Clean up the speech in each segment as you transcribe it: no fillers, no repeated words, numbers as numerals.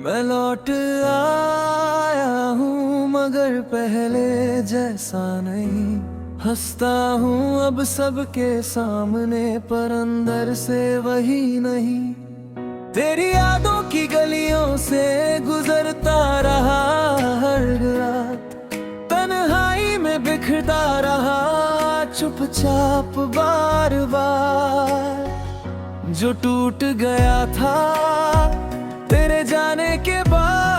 मैं लौट आया हूँ मगर पहले जैसा नहीं। हंसता हूँ अब सबके सामने पर अंदर से वही नहीं। तेरी यादों की गलियों से गुजरता रहा हर रात, तन्हाई में बिखरता रहा चुपचाप बार बार। जो टूट गया था तेरे जाने के बाद,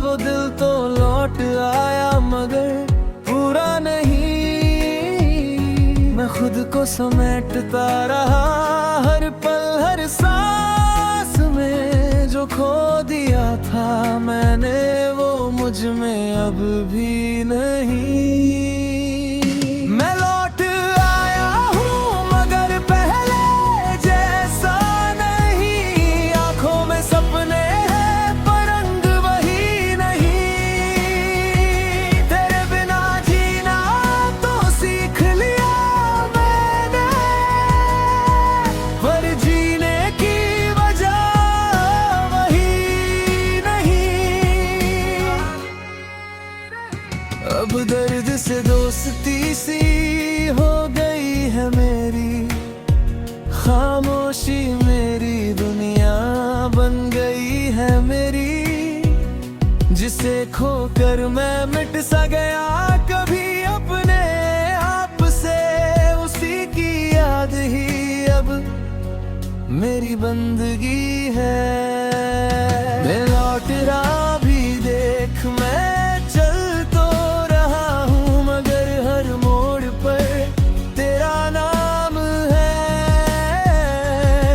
वो दिल तो लौट आया मगर पूरा नहीं। मैं खुद को समेटता रहा हर पल हर सांस में। जो खो दिया था मैंने वो मुझ में अब भी नहीं। मैं लौट आया हूँ मगर पहले जैसा नहीं। आंखों में सपने हैं पर रंग वही नहीं। तेरे बिना जीना तो सीख लिया मैंने, पर जीने की वजह वही नहीं। अब दर्द से दोस्ती सी हो गई है मेरी, खामोशी मेरी दुनिया बन गई है मेरी। जिसे खोकर मैं मिट सा गया कभी अपने आप से, उसी की याद ही अब मेरी बंदगी है। मैं लौट रहा भी देख, मैं चल तो रहा हूँ मगर हर मोड़ पर तेरा नाम है।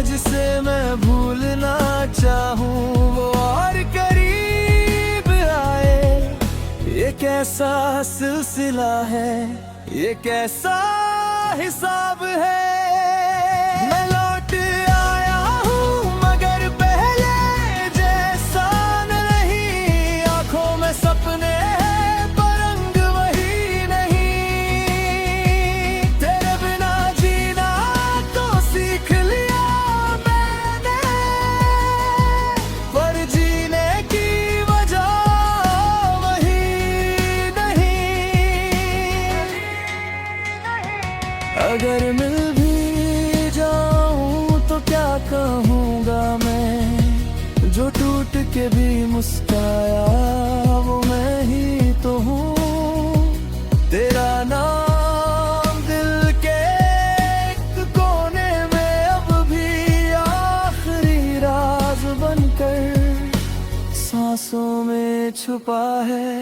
जिसे मैं भूलना चाहूँ वो और करीब आए। ये कैसा सिलसिला है, ये कैसा हिसाब है। मैं लौट आया हूँ मगर पहले जैसा नहीं। आंखों में सपने हैं पर रंग वही नहीं। तेरे बिना जीना तो सीख लिया मैंने, पर जीने की वजह वही नहीं। अगर मिल भी जाऊं तो क्या कहूँगा मैं। जो टूट के भी मुस्काया वो मैं ही तो हूँ। तेरा नाम दिल के एक कोने में अब भी आखिरी राज बनकर सांसों में छुपा है।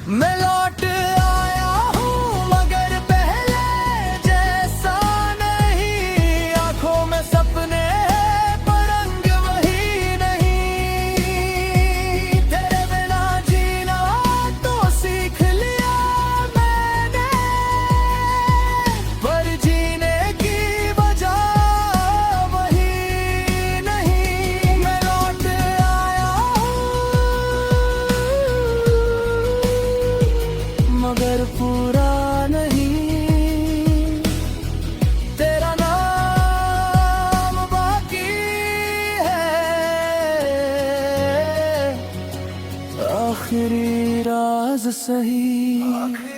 मैं लौट आया हूँ मगर पहले जैसा नहीं। आंखों में सपने हैं पर रंग वही नहीं। तेरे बिना जीना तो सीख लिया मैंने, पर जीने की वजह वही नहीं। मैं लौट आया हूँ मगर पूरा नहीं। तेरा नाम बाकी है, आखिरी राज सही। आखिरी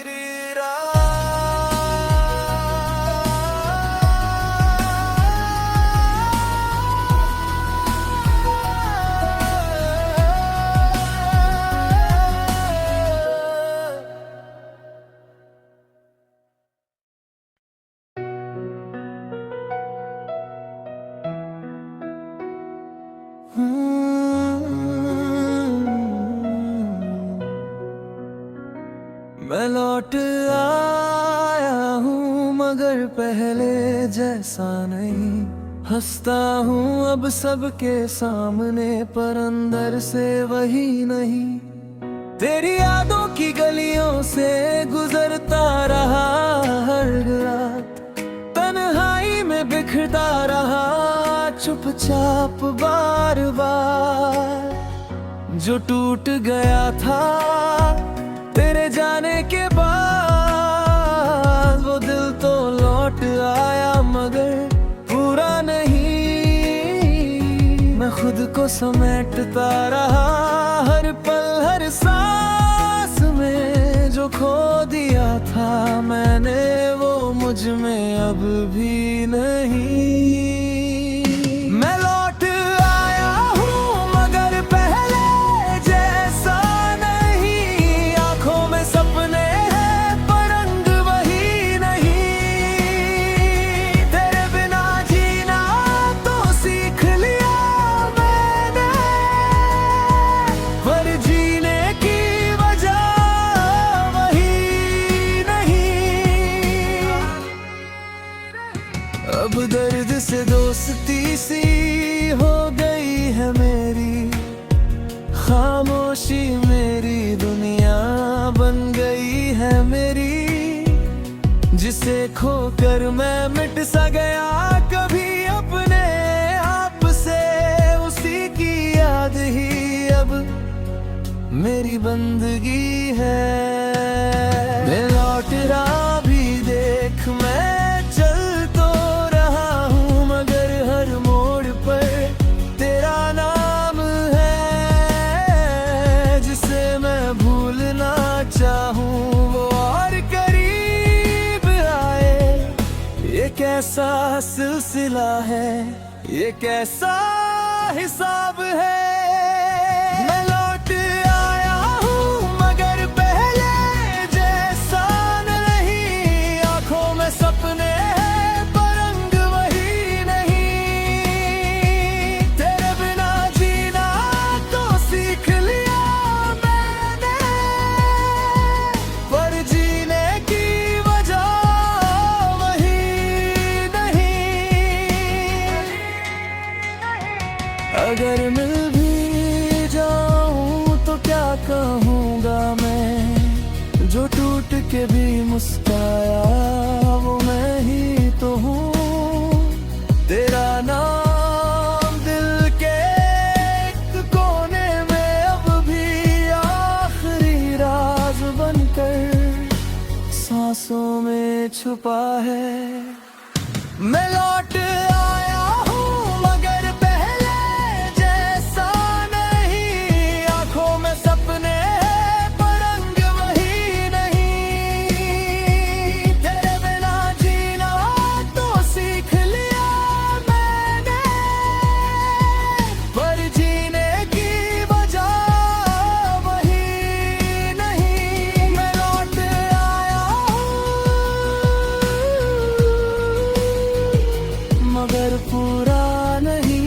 मैं लौट आया हूँ मगर पहले जैसा नहीं। हंसता हूँ अब सबके सामने पर अंदर से वही नहीं। तेरी यादों की गलियों से गुजरता रहा हर रात, तन्हाई में बिखरता रहा चुपचाप बार बार। जो टूट गया था तेरे जाने के बाद, वो दिल तो लौट आया मगर पूरा नहीं। मैं खुद को समेटता रहा हर पल हर सांस में। जो खो दिया था मैंने वो मुझ में अब भी नहीं। मैं लौट आया हूँ मगर पहले जैसा नहीं। आंखों में सपने हैं पर रंग वही नहीं। तेरे बिना जीना तो सीख लिया मैंने, पर जीने की वजह वही नहीं। अब दर्द से दोस्ती सी हो गई है मेरी, खामोशी मेरी दुनिया बन गई है मेरी। जिसे खोकर मैं मिट सा गया कभी अपने आप से, उसी की याद ही अब मेरी बंदगी है। मैं लौट रहा भी देख, मैं चल तो रहा हूँ मगर हर मोड़ पर तेरा नाम है। जिसे मैं भूलना चाहूँ वो और करीब आए। ये कैसा सिलसिला है, ये कैसा हिसाब है। मैं लौट आया हूँ मगर पहले जैसा नहीं। आंखों में सपने हैं पर रंग वही नहीं। तेरे बिना जीना तो सीख लिया मैंने, पर जीने की वजह वही नहीं। अगर मिल भी जाऊं तो क्या कहूँगा मैं, जो टूट के भी मुस्काया वो मैं ही तो हूँ। तेरा नाम दिल के एक कोने में अब भी आखिरी राज बनकर सांसों में छुपा है। मैं लौट आया हूँ मगर पहले जैसा नहीं। आंखों में सपने हैं पर रंग वही नहीं। तेरे बिना जीना तो सीख लिया मैंने, पर जीने की वजह वही नहीं। मैं लौट आया हूँ मगर पूरा नहीं।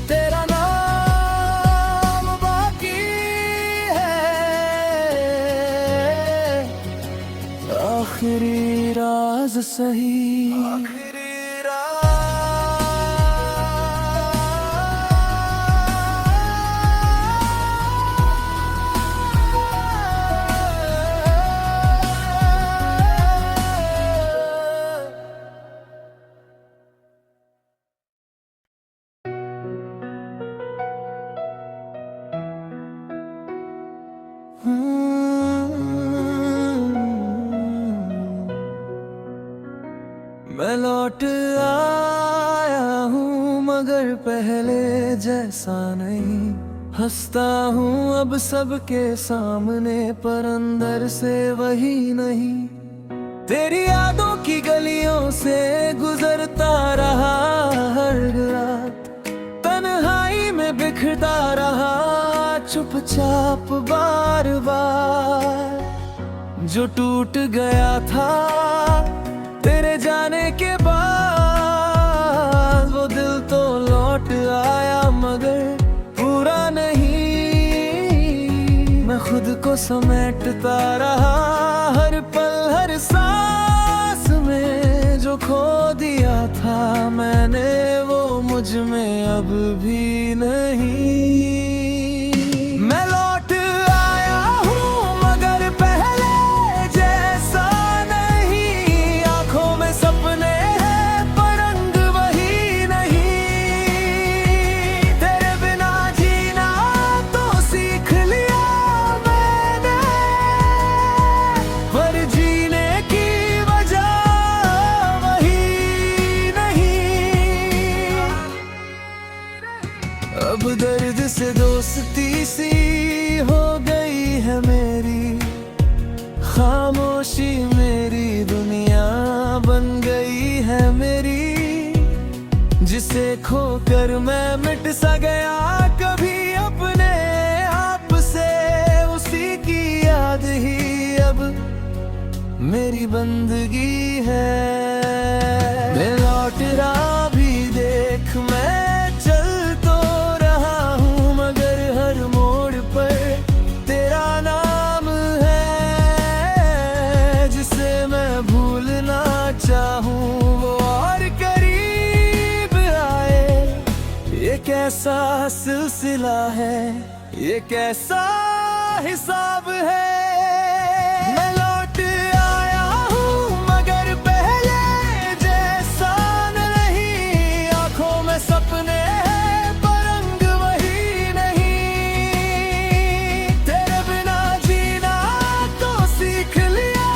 तेरा नाम बाकी है, आखिरी राज सही। आखिरी मैं लौट आया हूँ मगर पहले जैसा नहीं। हंसता हूँ अब सबके सामने पर अंदर से वही नहीं। तेरी यादों की गलियों से गुजरता रहा हर रात, तन्हाई में बिखरता रहा चुपचाप बार बार। जो टूट गया था तेरे जाने के बाद, वो दिल तो लौट आया मगर पूरा नहीं। मैं खुद को समेटता रहा हर पल हर सांस में। जो खो दिया था मैंने वो मुझ में अब भी नहीं। मैं लौट आया हूँ मगर पहले जैसा नहीं। आंखों में सपने हैं पर रंग वही नहीं। तेरे बिना जीना तो सीख लिया मैंने, पर जीने की वजह वही नहीं। दोस्ती सी हो गई है मेरी, खामोशी मेरी दुनिया बन गई है मेरी, जिसे खोकर मैं मिट सा गया कभी अपने आप से, उसी की याद ही अब मेरी बंदगी है। मैं लौट रहा भी देख, मैं चल तो रहा हूँ, मगर हर मोड़ पर तेरा नाम है, जिसे मैं भूलना चाहूँ वो और करीब आए। ये कैसा सिलसिला है, ये कैसा हिसाब है। मैं लौट आया हूँ मगर पहले जैसा नहीं, आंखों में सपने हैं पर रंग वही नहीं, तेरे बिना जीना तो सीख लिया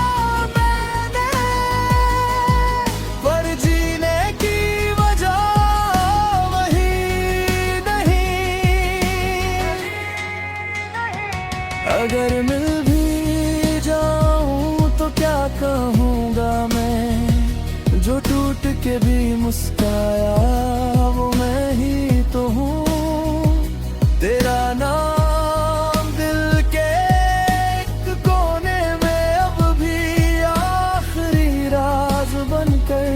मैंने, पर जीने की वजह वही नहीं। अगर मिल भी जाऊं तो क्या कहूँगा मैं, जो टूट के भी मुस्काया वो मैं ही तो हूँ। तेरा नाम दिल के एक कोने में अब भी आखिरी राज बनकर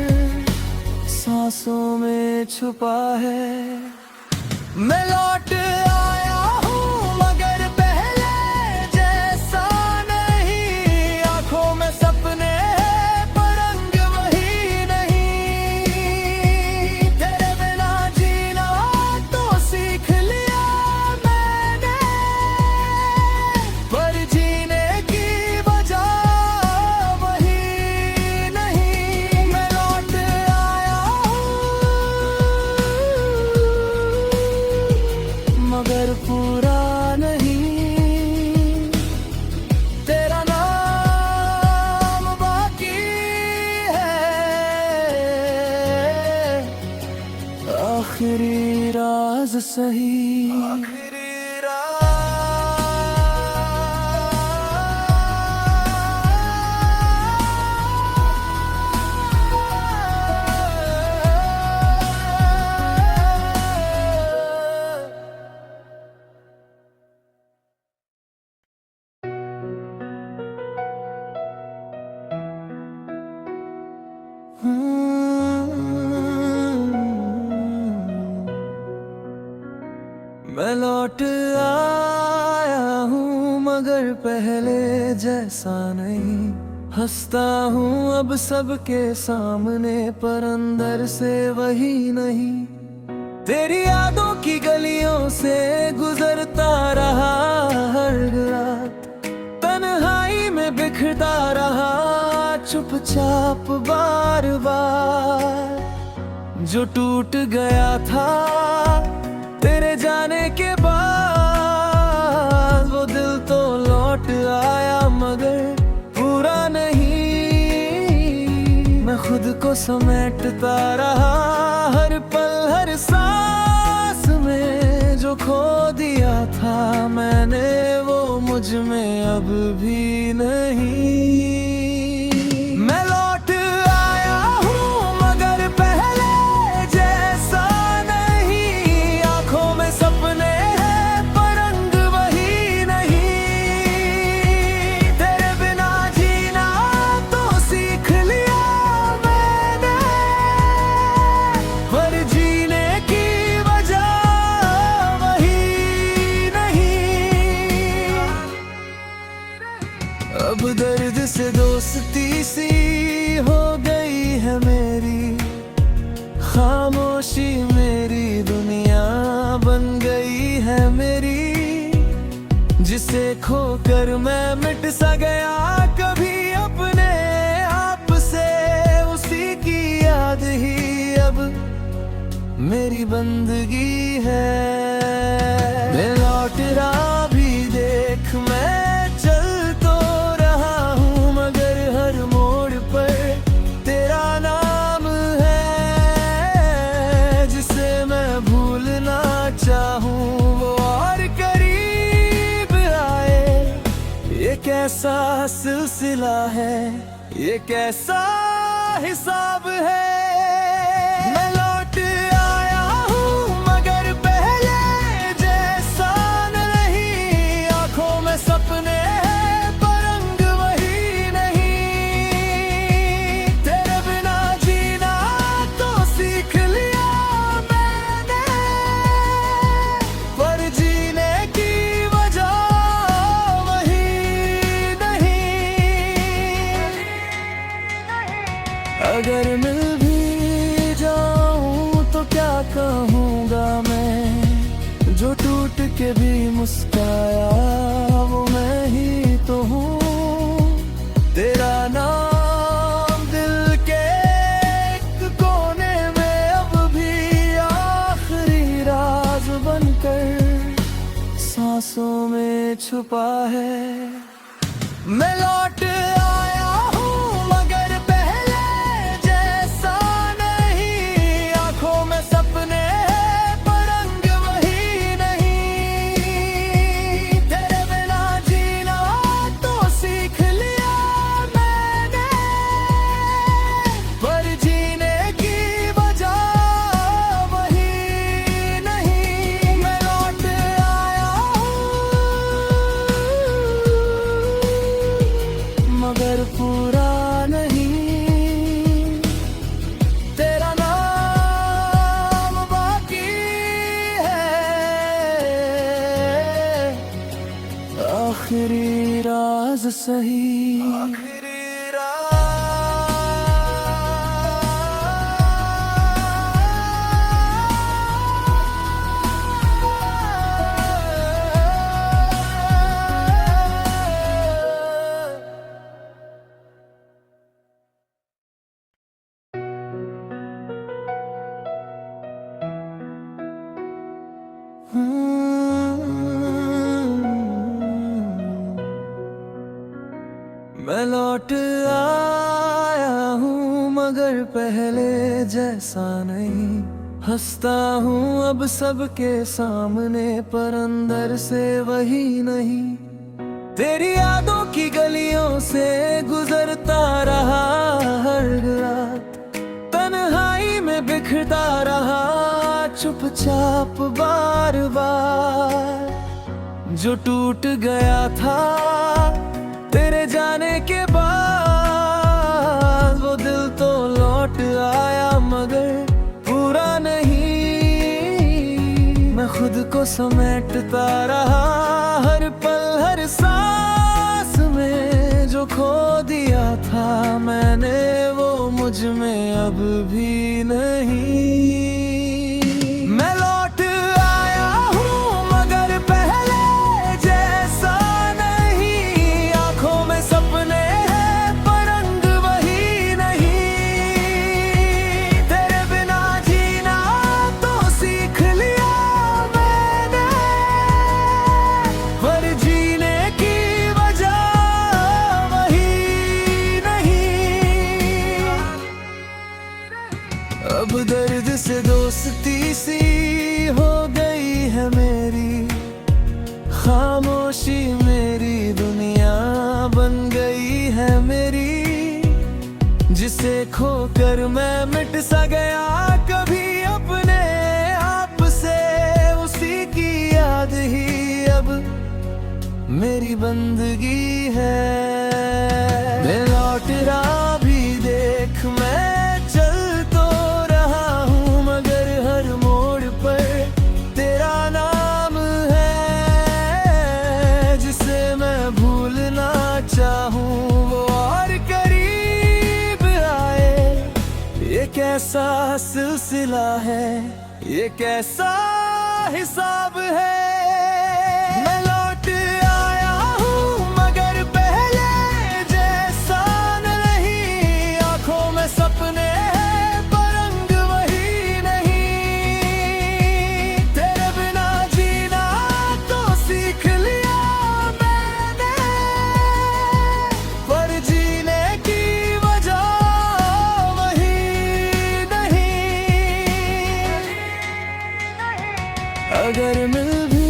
सांसों में छुपा है। मैं लौट आया हूँ मगर पहले जैसा नहीं, आंखों में सपने हैं पर रंग वही नहीं, तेरे बिना जीना तो सीख लिया मैंने, पर जीने की वजह वही नहीं। मैं लौट आया मगर पूरा नहीं, तेरा नाम बाकी है, आखिरी राज सही। मैं लौट आया हूँ मगर पहले जैसा नहीं, हंसता हूँ अब सबके सामने पर अंदर से वही नहीं, तेरी यादों की गलियों से गुजरता रहा हर रात, तन्हाई में बिखरता रहा चुपचाप बार बार, जो टूट गया था तेरे जाने के बाद, वो दिल तो लौट आया मगर पूरा नहीं। मैं खुद को समेटता रहा हर पल हर सांस में, जो खो दिया था मैंने वो मुझ में अब भी नहीं। मैं लौट आया हूँ मगर पहले जैसा नहीं, आंखों में सपने हैं पर रंग वही नहीं, तेरे बिना जीना तो सीख लिया मैंने, पर जीने की वजह वही नहीं। अब दर्द से दोस्ती सी हो गई है मेरी, खामोशी मेरी दुनिया बन गई है मेरी, जिसे खोकर मैं मिट सा गया कभी अपने आप से, उसी की याद ही अब मेरी बंदगी है। मैं लौट रहा भी देख, मैं चल तो रहा हूँ मगर हर मोड़ पर तेरा नाम है, जिसे मैं भूलना चाहूँ वो और करीब कैसा सिलसिला है, ये कैसा हिसाब है। मैं लौट आया हूँ मगर पहले जैसा नहीं। आंखों में सपने हैं पर रंग वही नहीं। तेरे बिना जीना तो सीख लिया मैंने, पर जीने की वजह वही नहीं। अगर मिल भी जाऊं तो क्या कहूँगा मैं, जो टूट के भी मुस्काया वो मैं ही तो हूँ। तेरा नाम दिल के एक कोने में अब भी आखिरी राज बनकर सांसों में छुपा है। मैं लौट आया हूँ मगर पहले जैसा नहीं। आंखों में सपने हैं पर रंग वही नहीं। तेरे बिना जीना तो सीख लिया मैंने, पर जीने की वजह वही नहीं। मैं लौट आया मगर पूरा नहीं। तेरा नाम बाकी है, आखिरी राज सही। आखिरी मैं लौट आया हूँ मगर पहले जैसा नहीं। हंसता हूँ अब सबके सामने पर अंदर से वही नहीं। तेरी यादों की गलियों से गुजरता रहा हर रात, तन्हाई में बिखरता रहा चुपचाप बार बार। जो टूट गया था तेरे जाने के बाद, वो दिल तो लौट आया मगर पूरा नहीं। मैं खुद को समेटता रहा हर पल हर सांस में। जो खो दिया था मैंने वो मुझ में अब भी नहीं। मैं लौट आया हूँ मगर पहले जैसा नहीं। आंखों में सपने हैं पर रंग वही नहीं। तेरे बिना जीना तो सीख लिया मैंने, पर जीने की वजह वही नहीं। अब दर्द से दोस्ती सी हो गई है मेरी, खामोशी मेरी दुनिया बन गई है मेरी। जिसे खोकर मैं मिट सा गया कभी अपने आप से, उसी की याद ही अब मेरी बंदगी है। मैं लौट रहा भी देख, मैं चल तो रहा हूँ मगर हर मोड़ पर तेरा नाम है। जिसे मैं भूलना चाहूँ वो और करीब आए। ये कैसा सिलसिला है, ये कैसा हिसाब है। मैं लौट आया हूँ मगर पहले जैसा नहीं। आंखों में सपने हैं पर रंग वही नहीं। तेरे बिना जीना तो सीख लिया मैंने, पर जीने की वजह वही नहीं। अगर मिल भी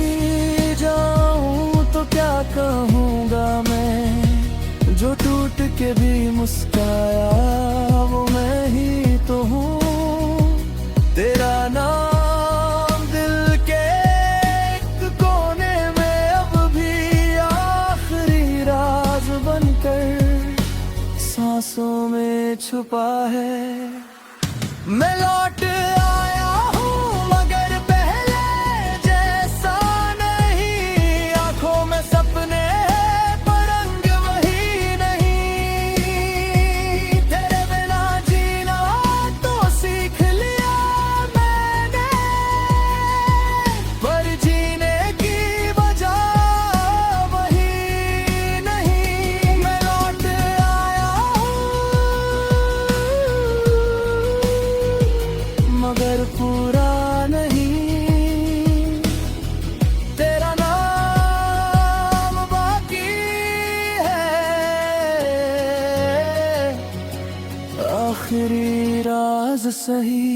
में छुपा है। मैं लौट आया हूँ मगर पहले जैसा नहीं, आंखों में सपने हैं पर रंग वही नहीं। तेरे बिना जीना तो सीख लिया मैंने, पर जीने की वजह वही नहीं। मैं लौट आया मगर पूरा नहीं, तेरा नाम बाकी है, आखिरी राज सही।